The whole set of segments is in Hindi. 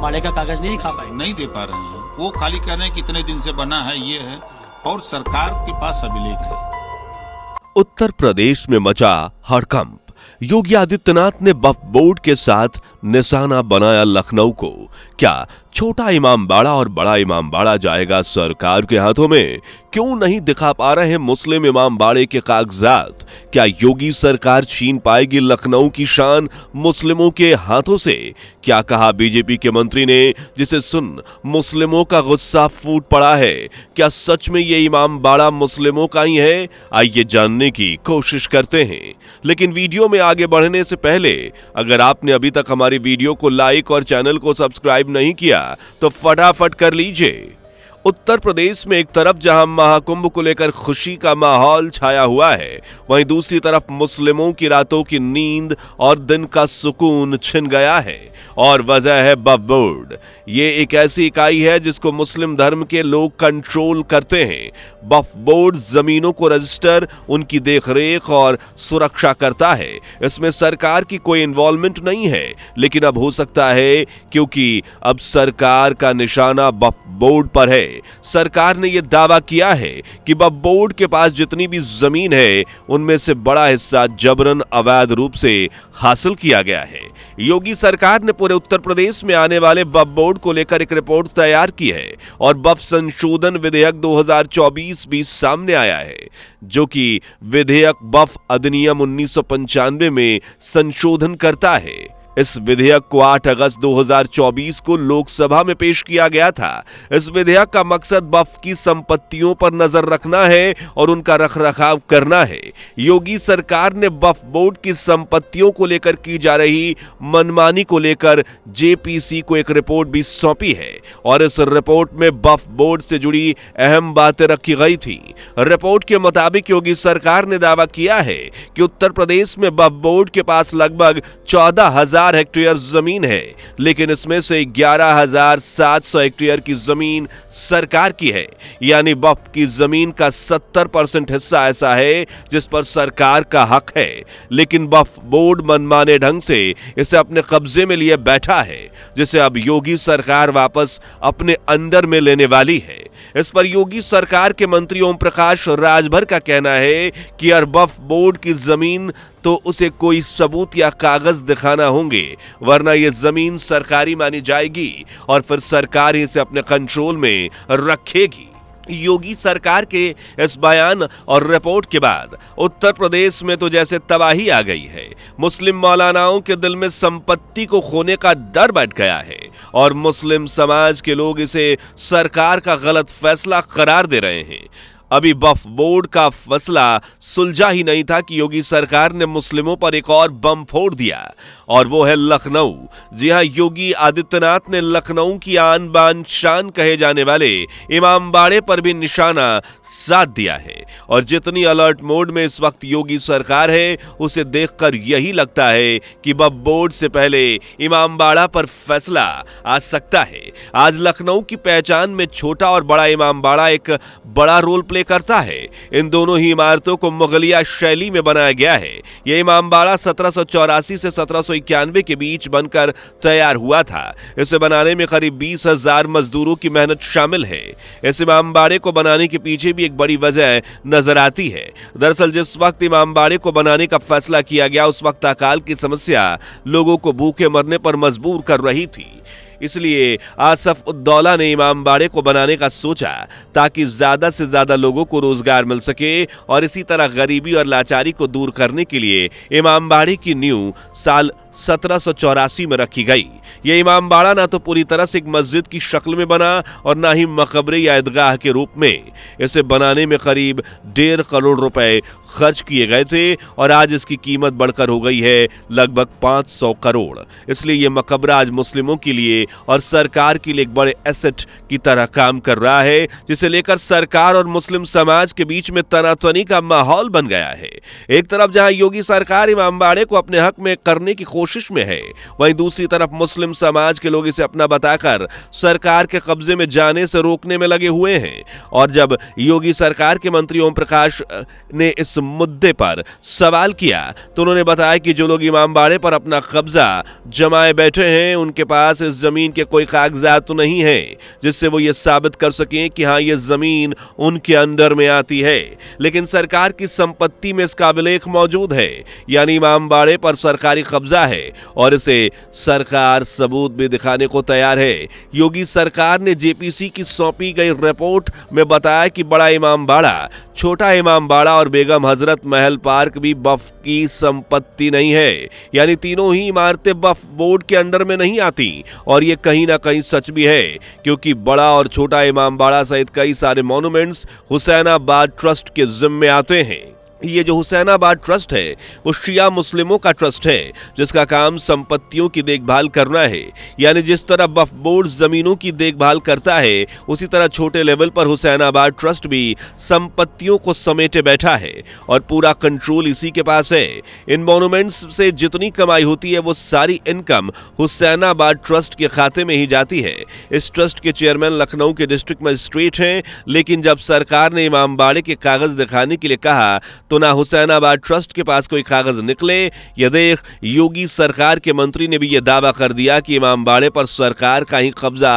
बाड़े का कागज नहीं दिखा पाए? नहीं दे पा रहे हैं, वो खाली कह रहे हैं कितने दिन से बना है, ये है, और सरकार के पास अभिलेख है। उत्तर प्रदेश में मचा हड़कंप। योगी आदित्यनाथ ने वक्फ बोर्ड के साथ निशाना बनाया लखनऊ को। क्या छोटा इमामबाड़ा और बड़ा इमामबाड़ा जाएगा सरकार के हाथों में? क्यों नहीं दिखा पा रहे हैं मुस्लिम इमामबाड़े के कागजात? क्या योगी सरकार छीन पाएगी लखनऊ की शान मुस्लिमों के हाथों से? क्या कहा बीजेपी के मंत्री ने, जिसे सुन मुस्लिमों का गुस्सा फूट पड़ा है? क्या सच में ये इमामबाड़ा मुस्लिमों का ही है? आइए जानने की कोशिश करते हैं। लेकिन वीडियो में आगे बढ़ने से पहले अगर आपने अभी तक हमारी वीडियो को लाइक और चैनल को सब्सक्राइब नहीं किया तो फटाफट कर लीजिए। उत्तर प्रदेश में एक तरफ जहां महाकुंभ को लेकर खुशी का माहौल छाया हुआ है, वहीं दूसरी तरफ मुस्लिमों की रातों की नींद और दिन का सुकून छिन गया है। और वजह है वक्फ बोर्ड। ये एक ऐसी इकाई है जिसको मुस्लिम धर्म के लोग कंट्रोल करते हैं। वक्फ बोर्ड जमीनों को रजिस्टर, उनकी देखरेख और सुरक्षा करता है। इसमें सरकार की कोई इन्वॉल्वमेंट नहीं है, लेकिन अब हो सकता है, क्योंकि अब सरकार का निशाना वक्फ बोर्ड पर है। सरकार ने यह दावा किया है कि वक्फ बोर्ड के पास जितनी भी जमीन है उनमें से बड़ा हिस्सा जबरन अवैध रूप से हासिल किया गया है। योगी सरकार ने पूरे उत्तर प्रदेश में आने वाले वक्फ बोर्ड को लेकर एक रिपोर्ट तैयार की है और वक्फ संशोधन विधेयक 2024 भी सामने आया है, जो कि विधेयक वक्फ अधिनियम 1995 में संशोधन करता है। इस विधेयक को 8 अगस्त 2024 को लोकसभा में पेश किया गया था। इस विधेयक का मकसद वक्फ की संपत्तियों पर नजर रखना है और उनका रखरखाव करना है। योगी सरकार ने वक्फ बोर्ड की संपत्तियों को लेकर की जा रही मनमानी को लेकर जेपीसी को एक रिपोर्ट भी सौंपी है और इस रिपोर्ट में वक्फ बोर्ड से जुड़ी अहम बातें रखी गई थी। रिपोर्ट के मुताबिक योगी सरकार ने दावा किया है कि उत्तर प्रदेश में वक्फ बोर्ड के पास लगभग 14,000 हेक्टेयर जमीन है, लेकिन इसमें से 11,700 हेक्टेयर की जमीन सरकार की है। यानी वक्फ की जमीन का 70% हिस्सा ऐसा है जिस पर सरकार का हक है, लेकिन वक्फ बोर्ड मनमाने ढंग से इसे अपने कब्जे में लिए बैठा है, जिसे अब योगी सरकार वापस अपने अंडर में लेने वाली है। इस पर योगी सरकार के मंत्री ओम प्रकाश राजभर का कहना है कि यार वक्फ बोर्ड की जमीन तो उसे कोई सबूत या कागज दिखाना होंगे, वरना यह जमीन सरकारी मानी जाएगी और फिर सरकार इसे अपने कंट्रोल में रखेगी। योगी सरकार के इस बयान और रिपोर्ट के बाद उत्तर प्रदेश में तो जैसे तबाही आ गई है। मुस्लिम मौलानाओं के दिल में संपत्ति को खोने का डर बैठ गया है और मुस्लिम समाज के लोग इसे सरकार का गलत फैसला करार दे रहे हैं। अभी वक्फ बोर्ड का फैसला सुलझा ही नहीं था कि योगी सरकार ने मुस्लिमों पर एक और बम फोड़ दिया और वो है लखनऊ। जी हां, योगी आदित्यनाथ ने लखनऊ की आन बान शान कहे जाने वाले इमामबाड़े पर भी निशाना साध दिया है और जितनी अलर्ट मोड में इस वक्त योगी सरकार है, उसे देखकर यही लगता है कि वक्फ बोर्ड से पहले इमामबाड़ा पर फैसला आ सकता है। आज लखनऊ की पहचान में छोटा और बड़ा इमामबाड़ा एक बड़ा रोल प्ले करता है। इन दोनों ही इमारतों को मुगलिया शैली में बनाया गया है। यह इमामबाड़ा 1784 से 1791 के बीच बनकर तैयार हुआ था। इसे बनाने में करीब 20,000 मजदूरों की मेहनत शामिल है। इस इमामबाड़े को बनाने के पीछे भी एक बड़ी वजह नजर आती है। दरअसल जिस वक्त इमामबाड़े को बनाने का फैसला किया गया, उस वक्त अकाल की समस्या लोगों को भूखे मरने पर मजबूर कर रही थी। इसलिए आसफ उद्दौला ने इमामबाड़े को बनाने का सोचा ताकि ज्यादा से ज्यादा लोगों को रोजगार मिल सके और इसी तरह गरीबी और लाचारी को दूर करने के लिए इमामबाड़े की नींव साल 1784 में रखी गई। यह इमामबाड़ा ना तो पूरी तरह से एक मस्जिद की शक्ल में बना और ना ही मकबरे या ईदगाह के रूप में। इसे बनाने में करीब 1.5 करोड़ रुपए खर्च किए गए थे और आज इसकी कीमत बढ़कर हो गई है लगभग 500 करोड़। इसलिए यह मकबरा आज मुस्लिमों के लिए और सरकार के लिए एक बड़े एसेट की तरह काम कर रहा है, जिसे लेकर सरकार और मुस्लिम समाज के बीच में तनातनी का माहौल बन गया है। एक तरफ जहां योगी सरकार इमामबाड़े को अपने हक में करने की कोशिश में है, वहीं दूसरी तरफ मुस्लिम समाज के लोग इसे अपना बताकर सरकार के कब्जे में जाने से रोकने में लगे हुए हैं। और जब योगी सरकार के मंत्री ओम प्रकाश ने इस मुद्दे पर सवाल किया तो उन्होंने बताया कि जो लोग इमामबाड़े पर अपना कब्जा जमाए बैठे हैं उनके पास इस जमीन के कोई कागजात तो नहीं है जिससे वो ये साबित कर सकें कि हाँ ये जमीन उनके अंडर में आती है, लेकिन सरकार की संपत्ति में इसका अभिलेख मौजूद है, यानी इमामबाड़े पर सरकारी कब्जा है और इसे सरकार सबूत भी दिखाने को तैयार है। योगी सरकार ने जेपीसी की सौंपी गई रिपोर्ट में बताया कि बड़ा इमामबाड़ा, छोटा इमामबाड़ा और बेगम हजरत महल पार्क भी वक्फ की संपत्ति नहीं है, यानी तीनों ही इमारतें वक्फ बोर्ड के अंडर में नहीं आती। और ये कहीं ना कहीं सच भी है क्योंकि बड़ा और छोटा इमामबाड़ा सहित कई सारे मॉन्यूमेंट्स हुसैनाबाद ट्रस्ट के जिम्मे आते हैं। ये जो हुसैनाबाद ट्रस्ट है वो शिया मुस्लिमों का ट्रस्ट है जिसका काम संपत्तियों की देखभाल करना है, यानी जिस तरह वक्फ बोर्ड जमीनों की देखभाल करता है उसी तरह छोटे लेवल पर हुसैनाबाद ट्रस्ट भी संपत्तियों को समेटे बैठा है और पूरा कंट्रोल इसी के पास है। इन मॉन्यूमेंट्स से जितनी कमाई होती है वो सारी इनकम हुसैनाबाद ट्रस्ट के खाते में ही जाती है। इस ट्रस्ट के चेयरमैन लखनऊ के डिस्ट्रिक्ट मजिस्ट्रेट हैं, लेकिन जब सरकार ने इमामबाड़े के कागज दिखाने के लिए कहा तो ना हुसैनाबाद ट्रस्ट के पास कोई कागज निकले। यह देख योगी सरकार के मंत्री ने भी यह दावा कर दिया कि इमामबाड़े पर सरकार का ही कब्जा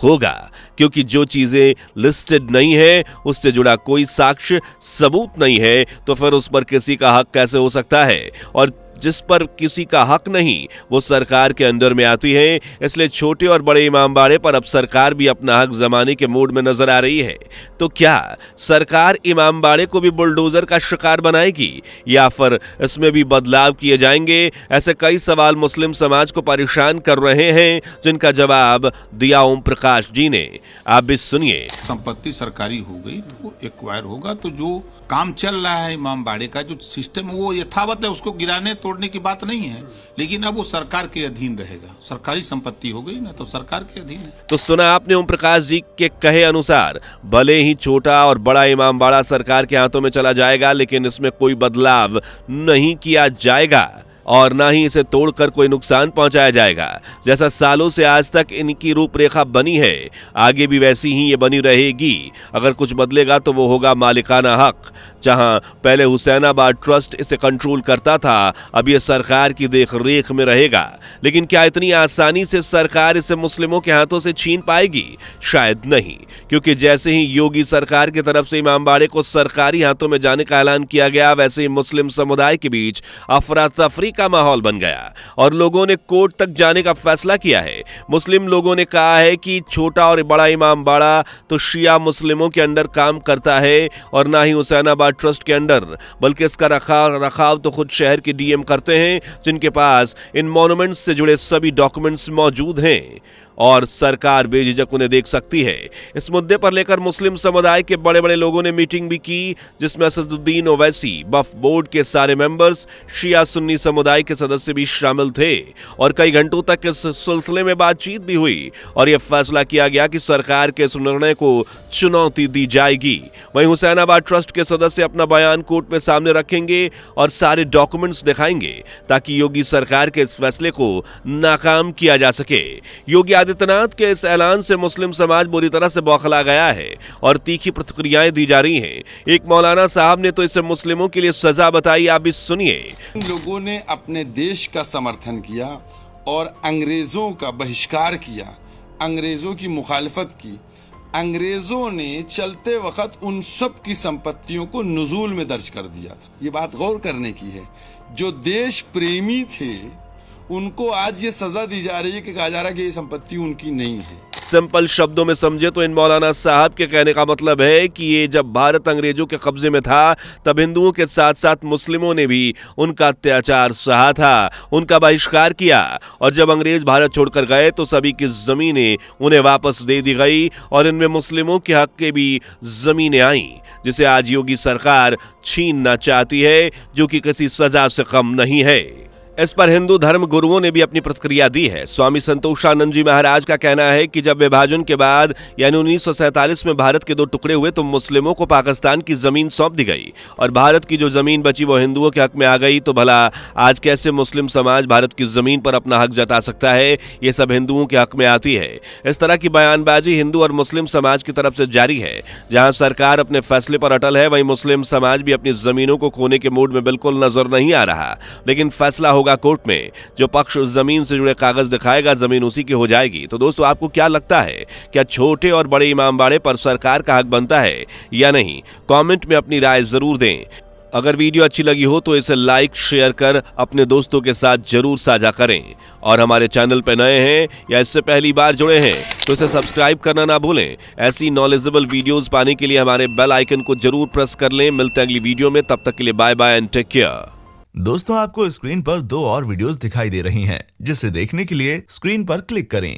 होगा, क्योंकि जो चीजें लिस्टेड नहीं है उससे जुड़ा कोई साक्ष्य सबूत नहीं है तो फिर उस पर किसी का हक कैसे हो सकता है, और जिस पर किसी का हक नहीं वो सरकार के अंडर में आती है। इसलिए छोटे और बड़े इमामबाड़े पर अब सरकार भी अपना हक जमाने के मूड में नजर आ रही है। तो क्या सरकार इमामबाड़े को भी बुलडोजर का शिकार बनाएगी या फिर इसमें भी बदलाव किए जाएंगे? ऐसे कई सवाल मुस्लिम समाज को परेशान कर रहे हैं जिनका जवाब दिया ओम प्रकाश जी ने। आप भी सुनिए। संपत्ति सरकारी हो गई तो एक्वायर होगा, तो जो काम चल रहा है इमामबाड़े का जो सिस्टम वो यथावत है, उसको गिराने तोड़ने की बात नहीं है, लेकिन अब वो सरकार के अधीन रहेगा। सरकारी संपत्ति हो गई ना तो सरकार के अधीन है। तो सुना आपने ओम प्रकाश जी के कहे अनुसार भले ही छोटा और बड़ा इमामबाड़ा सरकार के हाथों में चला जाएगा लेकिन इसमें कोई बदलाव नहीं किया जाएगा और ना ही इसे तोड़कर कोई नुकसान पहुंचाया जाएगा। जैसा सालों से आज तक इनकी रूपरेखा बनी है आगे भी वैसी ही ये बनी रहेगी। अगर कुछ बदलेगा तो वो होगा मालिकाना हक। जहां पहले हुसैनाबाद ट्रस्ट इसे कंट्रोल करता था अब ये सरकार की देखरेख में रहेगा। लेकिन क्या इतनी आसानी से सरकार इसे मुस्लिमों के हाथों से छीन पाएगी? शायद नहीं, क्योंकि जैसे ही योगी सरकार की तरफ से इमामबाड़े को सरकारी हाथों में जाने का ऐलान किया गया वैसे ही मुस्लिम समुदाय के बीच अफरा तफरी का माहौल बन गया और लोगों ने कोर्ट तक जाने का फैसला किया है। मुस्लिम लोगों ने कहा है कि छोटा और बड़ा इमामबाड़ा तो शिया मुस्लिमों के अंडर काम करता है और ना ही हुसैनाबाद ट्रस्ट के अंडर, बल्कि इसका रखाव तो खुद शहर के डीएम करते हैं जिनके पास इन मॉन्यूमेंट्स से जुड़े सभी डॉक्यूमेंट्स मौजूद हैं और सरकार बेझिझक उन्हें देख सकती है। इस मुद्दे पर लेकर मुस्लिम समुदाय के बड़े बड़े लोगों ने मीटिंग भी की जिसमें असदुद्दीन ओवैसी, वक्फ बोर्ड के सारे मेंबर्स, शिया सुन्नी समुदाय के सदस्य भी शामिल थे और कई घंटों तक इस सिलसिले में बातचीत भी हुई और यह फैसला किया गया कि सरकार के इस निर्णय को चुनौती दी जाएगी। वहीं हुसैनाबाद ट्रस्ट के सदस्य अपना बयान कोर्ट में सामने रखेंगे और सारे डॉक्यूमेंट्स दिखाएंगे ताकि योगी सरकार के इस फैसले को नाकाम किया जा सके। योगी आदित्यनाथ के इस ऐलान से मुस्लिम समाज बुरी तरह से बौखला गया है और तीखी प्रतिक्रियाएं दी जा रही हैं। एक मौलाना साहब ने तो इसे मुस्लिमों के लिए सजा बताई, आप भी सुनिए। लोगों ने अपने देश का समर्थन किया और अंग्रेजों का बहिष्कार किया, अंग्रेजों की मुखालफत की। अंग्रेजों ने चलते वक्त उन सब की संपत्तियों को नुज़ूल में दर्ज कर दिया था। ये बात गौर करने की है। जो देश प्रेमी थे उनको आज ये सजा दी जा रही है कि कहा जा रहा है कि ये संपत्ति उनकी नहीं है। सिंपल शब्दों में समझे तो इन मौलाना साहब के कहने का मतलब है कि ये जब भारत अंग्रेजों के कब्जे में था तब हिंदुओं के साथ साथ मुस्लिमों ने भी उनका अत्याचार सहा था, उनका बहिष्कार किया और जब अंग्रेज भारत छोड़कर गए तो सभी की जमीनें उन्हें वापस दे दी गई और इनमें मुस्लिमों के हक के भी जमीनें आईं जिसे आज योगी सरकार छीनना चाहती है, जो कि किसी सजा से कम नहीं है। इस पर हिंदू धर्म गुरुओं ने भी अपनी प्रतिक्रिया दी है। स्वामी संतोषानंद जी महाराज का कहना है कि जब विभाजन के बाद यानी 1947 में भारत के दो टुकड़े हुए तो मुस्लिमों को पाकिस्तान की जमीन सौंप दी गई और भारत की जो जमीन बची वो हिंदुओं के हक में आ गई। तो भला आज कैसे मुस्लिम समाज भारत की जमीन पर अपना हक जता सकता है? ये सब हिंदुओं के हक में आती है। इस तरह की बयानबाजी हिंदू और मुस्लिम समाज की तरफ से जारी है। जहां सरकार अपने फैसले पर अटल है, वहीं मुस्लिम समाज भी अपनी जमीनों को खोने के मूड में बिल्कुल नजर नहीं आ रहा। लेकिन फैसला होगा कोर्ट में। जो पक्ष जमीन से जुड़े कागज दिखाएगा, जमीन उसी की हो जाएगी। तो दोस्तों, आपको क्या लगता है? क्या छोटे और बड़े इमामबाड़े पर सरकार का हक बनता है या नहीं? कमेंट में अपनी राय जरूर दें। अगर वीडियो अच्छी लगी हो तो इसे लाइक शेयर कर अपने दोस्तों के साथ जरूर साझा करें। और हमारे चैनल पर नए हैं या इससे पहली बार जुड़े हैं तो इसे सब्सक्राइब करना ना भूलें। ऐसी नॉलेजेबल वीडियोस पाने के लिए हमारे बेल आइकन को जरूर प्रेस कर लें। मिलते हैं अगली वीडियो में, तब तक के लिए bye bye and take care. दोस्तों, आपको स्क्रीन पर 2 और वीडियोस दिखाई दे रही हैं, जिसे देखने के लिए स्क्रीन पर क्लिक करें।